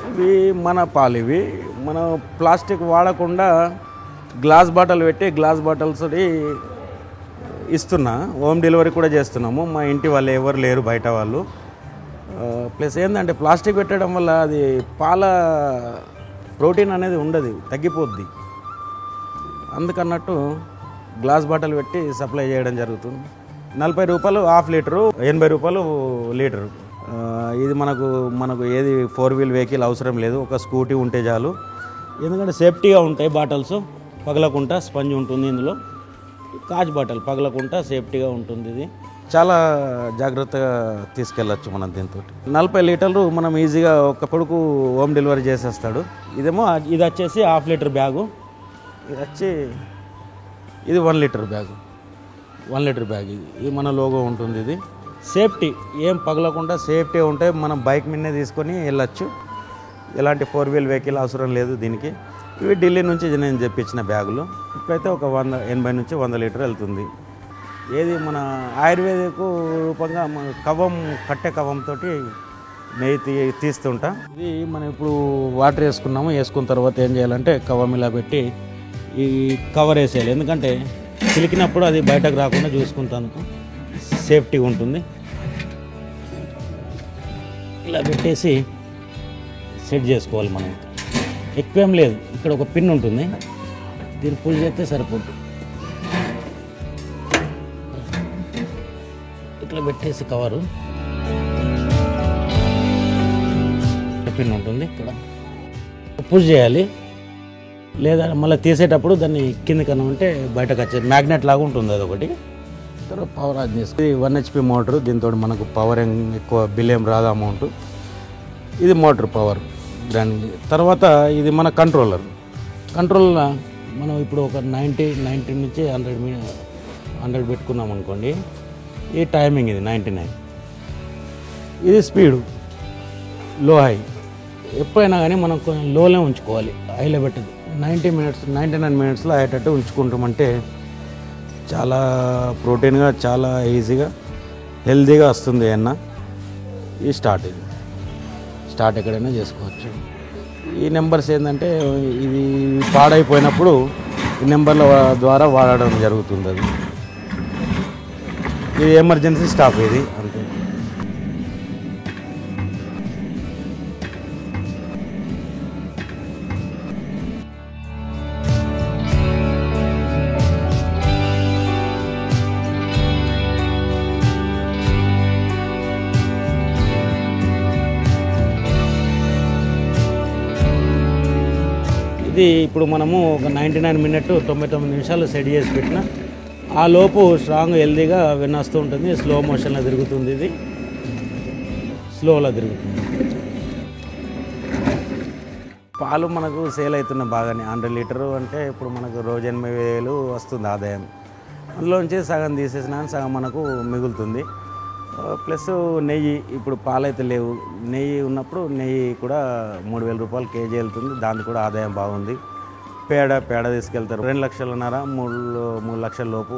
ఇవి మన పాలు, ఇవి మనం ప్లాస్టిక్ వాడకుండా గ్లాస్ బాటిల్ పెట్టి గ్లాస్ బాటిల్స్ ఇస్తున్నా. హోమ్ డెలివరీ కూడా చేస్తున్నాము. మా ఇంటి వాళ్ళు ఎవరు లేరు బయట వాళ్ళు. ప్లస్ ఏంటంటే ప్లాస్టిక్ పెట్టడం వల్ల అది పాల ప్రోటీన్ అనేది ఉండదు, తగ్గిపోద్ది. అందుకన్నట్టు గ్లాస్ బాటిల్ పెట్టి సప్లై చేయడం జరుగుతుంది. 40 రూపాయలు హాఫ్ లీటరు, 80 రూపాయలు లీటరు. ఇది మనకు ఏది 4 వీల్ వెహికల్ అవసరం లేదు, ఒక స్కూటీ ఉంటే చాలు. ఎందుకంటే సేఫ్టీగా ఉంటాయి బాటిల్స్, పగలకుండా స్పంజ్ ఉంటుంది ఇందులో. కాచ్ బాటిల్ పగలకుండా సేఫ్టీగా ఉంటుంది. ఇది చాలా జాగ్రత్తగా తీసుకెళ్ళచ్చు మనం దీంతో. 40 లీటర్లు మనం ఈజీగా ఒక కొడుకు హోమ్ డెలివరీ చేసేస్తాడు. ఇది వచ్చేసి హాఫ్ లీటర్ బ్యాగు, ఇది 1 లీటర్ బ్యాగు. 1 లీటర్ బ్యాగ్ ఇది మన లోగో ఉంటుంది. ఇది సేఫ్టీ, ఏం పగలకుండా సేఫ్టీ ఉంటే మనం బైక్ మీదనే తీసుకొని వెళ్ళచ్చు. ఎలాంటి 4 వీల్ వెహికల్ అవసరం లేదు దీనికి. ఇవి ఢిల్లీ నుంచి నేను తెప్పించిన బ్యాగులు. ఇప్పుడైతే ఒక 80 నుంచి 100 లీటర్ వెళ్తుంది. ఏది మన ఆయుర్వేదిక్ రూపంగా కట్టె కవ్వంతో నెయ్యి తీస్తుంటా. ఇది మనం ఇప్పుడు వాటర్ వేసుకున్న తర్వాత ఏం చేయాలంటే కవ్వం ఇలా పెట్టి ఈ కవర్ వేసేయాలి. ఎందుకంటే చిలికినప్పుడు అది బయటకు రాకుండా చూసుకుంటాను, సేఫ్టీగా ఉంటుంది. ఇలా పెట్టేసి సెట్ చేసుకోవాలి. మనం ఎక్కువేం లేదు, ఇక్కడ ఒక పిన్ ఉంటుంది, దీన్ని పుల్ చేస్తే సరిపోతుంది. ఇట్లా పెట్టేసి కవరు పిన్ ఉంటుంది, ఇక్కడ పుష్ చేయాలి. లేదా మళ్ళీ తీసేటప్పుడు దాన్ని కిందకి అంటే బయటకు వచ్చేది మ్యాగ్నెట్ లాగా ఉంటుంది. అది ఒకటి. తర్వాత పవర్ ఆన్ చేసుకుని 1 HP మోటారు. దీంతో మనకు పవర్ ఎక్కువ బిల్ ఏం రాదు అమౌంట్. ఇది మోటార్ పవర్ దానికి. తర్వాత ఇది మన కంట్రోలర్. మనం ఇప్పుడు ఒక 90 నుంచి 100 పెట్టుకున్నాం అనుకోండి. ఈ టైమింగ్ ఇది 99. ఇది స్పీడు లో హై. ఎప్పుడైనా కానీ మనం కొంచెం లోనే ఉంచుకోవాలి, హైలో పెట్టదు. 99 మినిట్స్లో అయ్యేటట్టు ఉంచుకుంటామంటే చాలా ప్రోటీన్గా, చాలా ఈజీగా, హెల్తీగా వస్తుంది. ఈ స్టార్ట్ ఎక్కడైనా చేసుకోవచ్చు. ఈ నెంబర్స్ ఏంటంటే ఇది పాడైపోయినప్పుడు ఈ నెంబర్ల ద్వారా వాడడం జరుగుతుంది. అది ఇది ఎమర్జెన్సీ స్టాప్ ఇది, అంతే. ఇది ఇప్పుడు మనము ఒక 99 మినిట్ 99 నిమిషాలు సెట్ చేసి పెట్టిన ఆ లోపు స్ట్రాంగ్ హెల్దీగా వినొస్తూ ఉంటుంది. స్లో మోషన్లో తిరుగుతుంది. ఇది స్లోలో తిరుగుతుంది. పాలు మనకు సేల్ అవుతున్న బాగానే. 100 లీటరు అంటే ఇప్పుడు మనకు రోజు 80,000 వస్తుంది ఆదాయం. అందులోంచి సగం తీసేసినా సగం మనకు మిగులుతుంది. ప్లస్ నెయ్యి, ఇప్పుడు పాలైతే లేవు, నెయ్యి ఉన్నప్పుడు నెయ్యి కూడా 3,000 రూపాయలు కేజీ వెళ్తుంది. దానికి కూడా ఆదాయం బాగుంది. పేడ తీసుకెళ్తారు. 2,500,000 3 లక్షల లోపు